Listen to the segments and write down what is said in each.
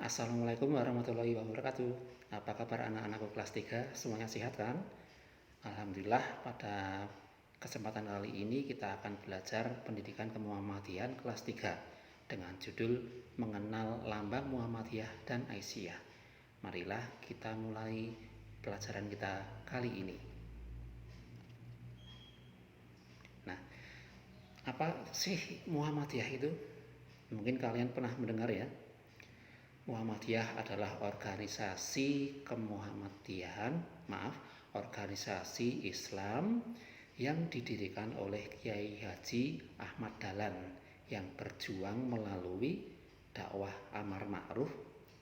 Assalamualaikum warahmatullahi wabarakatuh. Apa kabar anak-anakku kelas 3? Semuanya sehat kan? Alhamdulillah, pada kesempatan kali ini kita akan belajar pendidikan kemuhammadiyaan kelas 3 dengan judul Mengenal Lambang Muhammadiyah dan Aisyah. Marilah kita mulai pelajaran kita kali ini. Nah, apa sih Muhammadiyah itu? Mungkin kalian pernah mendengar ya. Muhammadiyah adalah organisasi Islam yang didirikan oleh Kiai Haji Ahmad Dahlan yang berjuang melalui dakwah amar ma'ruf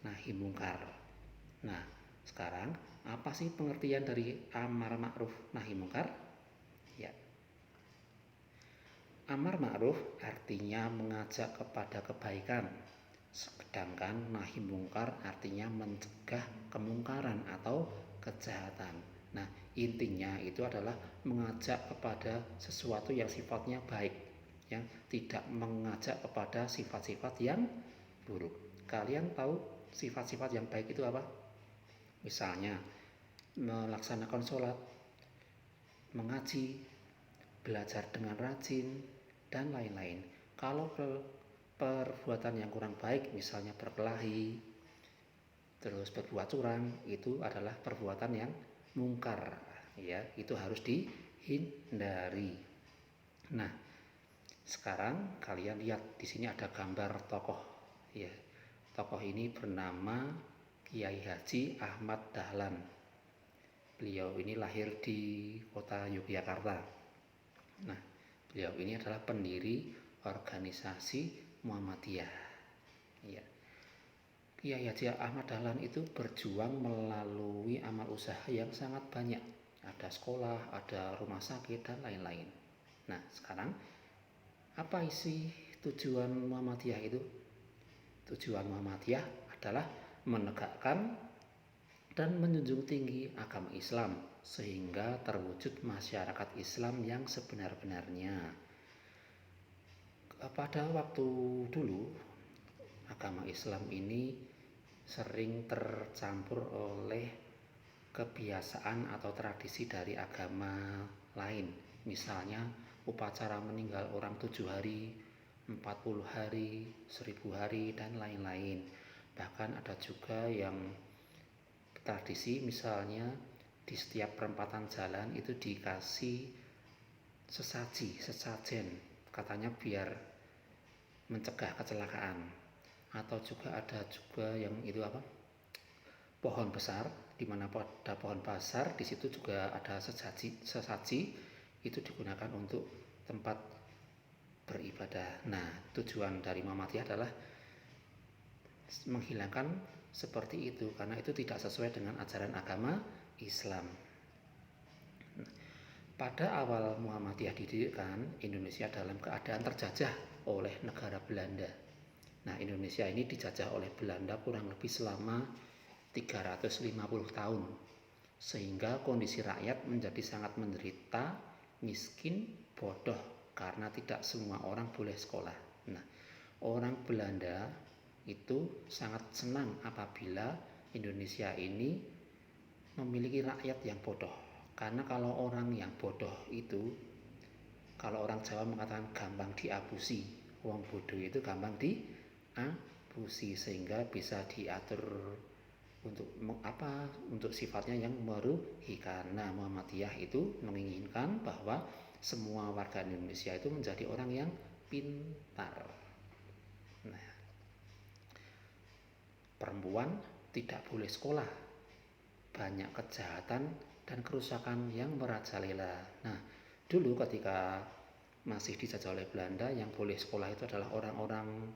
nahi mungkar. Nah, sekarang apa sih pengertian dari amar ma'ruf nahi mungkar? Ya. Amar ma'ruf artinya mengajak kepada kebaikan. Sedangkan nahi mungkar artinya mencegah kemungkaran atau kejahatan. Nah, intinya itu adalah mengajak kepada sesuatu yang sifatnya baik, yang tidak mengajak kepada sifat-sifat yang buruk. Kalian tahu sifat-sifat yang baik itu apa? Misalnya, melaksanakan sholat, mengaji, belajar dengan rajin, dan lain-lain. Kalau perbuatan yang kurang baik, misalnya berkelahi, terus berbuat curang, itu adalah perbuatan yang mungkar, ya, itu harus dihindari. Nah, sekarang kalian lihat di sini ada gambar tokoh, ya. Tokoh ini bernama Kiai Haji Ahmad Dahlan. Beliau ini lahir di kota Yogyakarta. Nah, beliau ini adalah pendiri organisasi Muhammadiyah. Ya. Kiai Haji Ahmad Dahlan itu berjuang melalui amal usaha yang sangat banyak. Ada sekolah, ada rumah sakit, dan lain-lain. Nah, sekarang apa isi tujuan Muhammadiyah itu? Tujuan Muhammadiyah adalah menegakkan dan menjunjung tinggi agama Islam sehingga terwujud masyarakat Islam yang sebenar-benarnya. Pada waktu dulu, agama Islam ini sering tercampur oleh kebiasaan atau tradisi dari agama lain. Misalnya upacara meninggal orang 7 hari, 40 hari, 1000 hari, dan lain-lain. Bahkan ada juga yang tradisi misalnya di setiap perempatan jalan itu dikasih sesajen, katanya biar mencegah kecelakaan. Atau juga ada juga yang itu apa, pohon besar, di mana ada pohon besar di situ juga ada sesaji itu digunakan untuk tempat beribadah. Nah, tujuan dari Muhammadiyah adalah menghilangkan seperti itu karena itu tidak sesuai dengan ajaran agama Islam. Pada awal Muhammadiyah didirikan, Indonesia dalam keadaan terjajah oleh negara Belanda. Nah, Indonesia ini dijajah oleh Belanda kurang lebih selama 350 tahun. Sehingga kondisi rakyat menjadi sangat menderita, miskin, bodoh karena tidak semua orang boleh sekolah. Nah, orang Belanda itu sangat senang apabila Indonesia ini memiliki rakyat yang bodoh. Karena kalau orang yang bodoh itu, kalau orang Jawa mengatakan gampang diabusi, wong bodoh itu gampang diabusi, sehingga bisa diatur untuk sifatnya yang merugikan. Nah, Muhammadiyah itu menginginkan bahwa semua warga Indonesia itu menjadi orang yang pintar. Nah, perempuan tidak boleh sekolah, banyak kejahatan dan kerusakan yang merajalela. Nah, dulu ketika masih dijajah oleh Belanda, yang boleh sekolah itu adalah orang-orang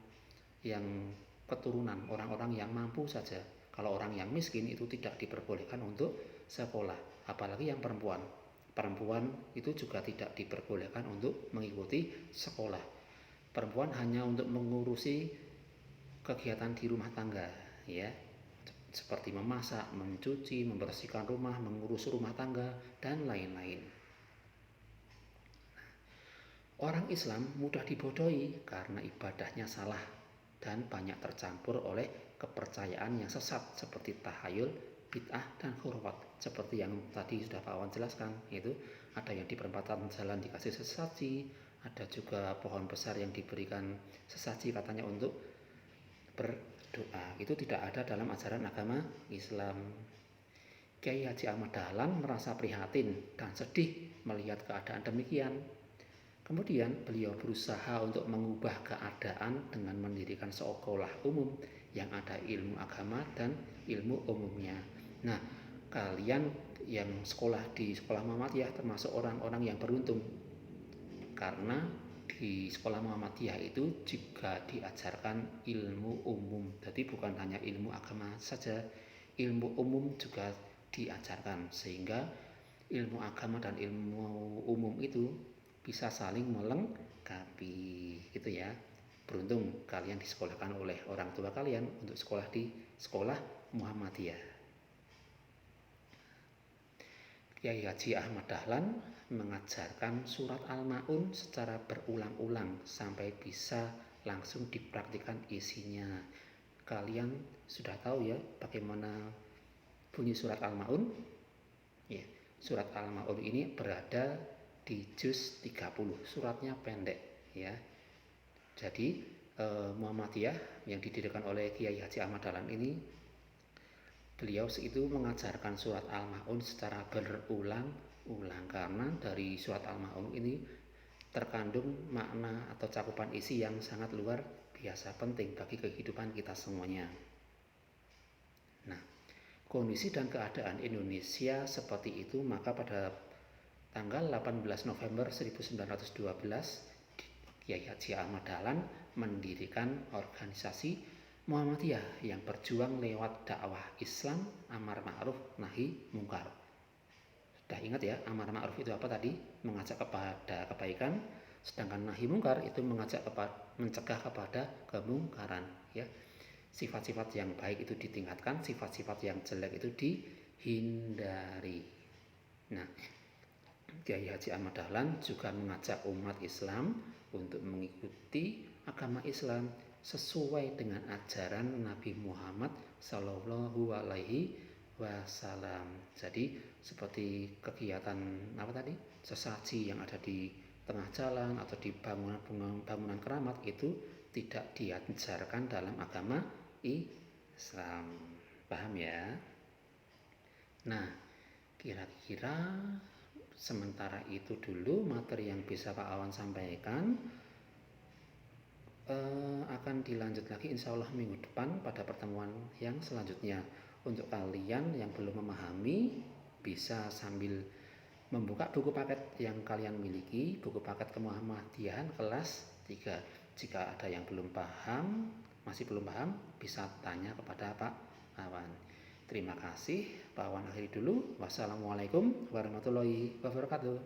yang keturunan, orang-orang yang mampu saja. Kalau orang yang miskin itu tidak diperbolehkan untuk sekolah, apalagi yang perempuan. Perempuan itu juga tidak diperbolehkan untuk mengikuti sekolah. Perempuan hanya untuk mengurusi kegiatan di rumah tangga, ya, seperti memasak, mencuci, membersihkan rumah, mengurus rumah tangga, dan lain-lain. Orang Islam mudah dibodohi karena ibadahnya salah dan banyak tercampur oleh kepercayaan yang sesat seperti tahayul, bid'ah, dan khurafat. Seperti yang tadi sudah Pak Wawan jelaskan, yaitu ada yang di perempatan jalan dikasih sesaji, ada juga pohon besar yang diberikan sesaji katanya untuk berdoa. Itu tidak ada dalam ajaran agama Islam. Kiai Haji Ahmad Dahlan merasa prihatin dan sedih melihat keadaan demikian. Kemudian beliau berusaha untuk mengubah keadaan dengan mendirikan sekolah umum yang ada ilmu agama dan ilmu umumnya. Nah, kalian yang sekolah di sekolah Muhammadiyah termasuk orang-orang yang beruntung, karena di sekolah Muhammadiyah itu juga diajarkan ilmu umum. Jadi bukan hanya ilmu agama saja, ilmu umum juga diajarkan, sehingga ilmu agama dan ilmu umum itu bisa saling melengkapi gitu ya. Beruntung kalian disekolahkan oleh orang tua kalian untuk sekolah di sekolah Muhammadiyah. Kiai Haji Ahmad Dahlan mengajarkan surat Al-Maun secara berulang-ulang sampai bisa langsung dipraktikkan isinya. Kalian sudah tahu ya bagaimana bunyi surat Al-Maun? Ya, surat Al-Maun ini berada di juz 30, suratnya pendek ya. Jadi Muhammadiyah yang didirikan oleh Kiai Haji Ahmad Dahlan ini, beliau itu mengajarkan surat Al-Maun secara berulang-ulang karena dari surat Al-Maun ini terkandung makna atau cakupan isi yang sangat luar biasa penting bagi kehidupan kita semuanya. Nah, kondisi dan keadaan Indonesia seperti itu, maka pada tanggal 18 November 1912 Kiai Haji Ahmad Dahlan mendirikan organisasi Muhammadiyah yang berjuang lewat dakwah Islam, amar ma'ruf nahi mungkar. Sudah ingat ya, amar ma'ruf itu apa tadi? Mengajak kepada kebaikan, sedangkan nahi mungkar itu mencegah kepada kemungkaran ya. Sifat-sifat yang baik itu ditingkatkan, sifat-sifat yang jelek itu dihindari. Nah, Kiai Haji Ahmad Dahlan juga mengajak umat Islam untuk mengikuti agama Islam sesuai dengan ajaran Nabi Muhammad Sallallahu Alaihi Wasallam. Jadi seperti kegiatan apa tadi, sesaji yang ada di tengah jalan atau di bangunan keramat itu tidak diajarkan dalam agama Islam. Paham ya? Nah, kira-kira sementara itu dulu materi yang bisa Pak Awan sampaikan. Akan dilanjut lagi insya Allah minggu depan pada pertemuan yang selanjutnya. Untuk kalian yang belum memahami, bisa sambil membuka buku paket yang kalian miliki, buku paket kemuhammadiyahan kelas 3. Jika ada yang belum paham, masih belum paham, bisa tanya kepada Pak Awan. Terima kasih, Pak Awan akhiri dulu. Wassalamualaikum warahmatullahi wabarakatuh.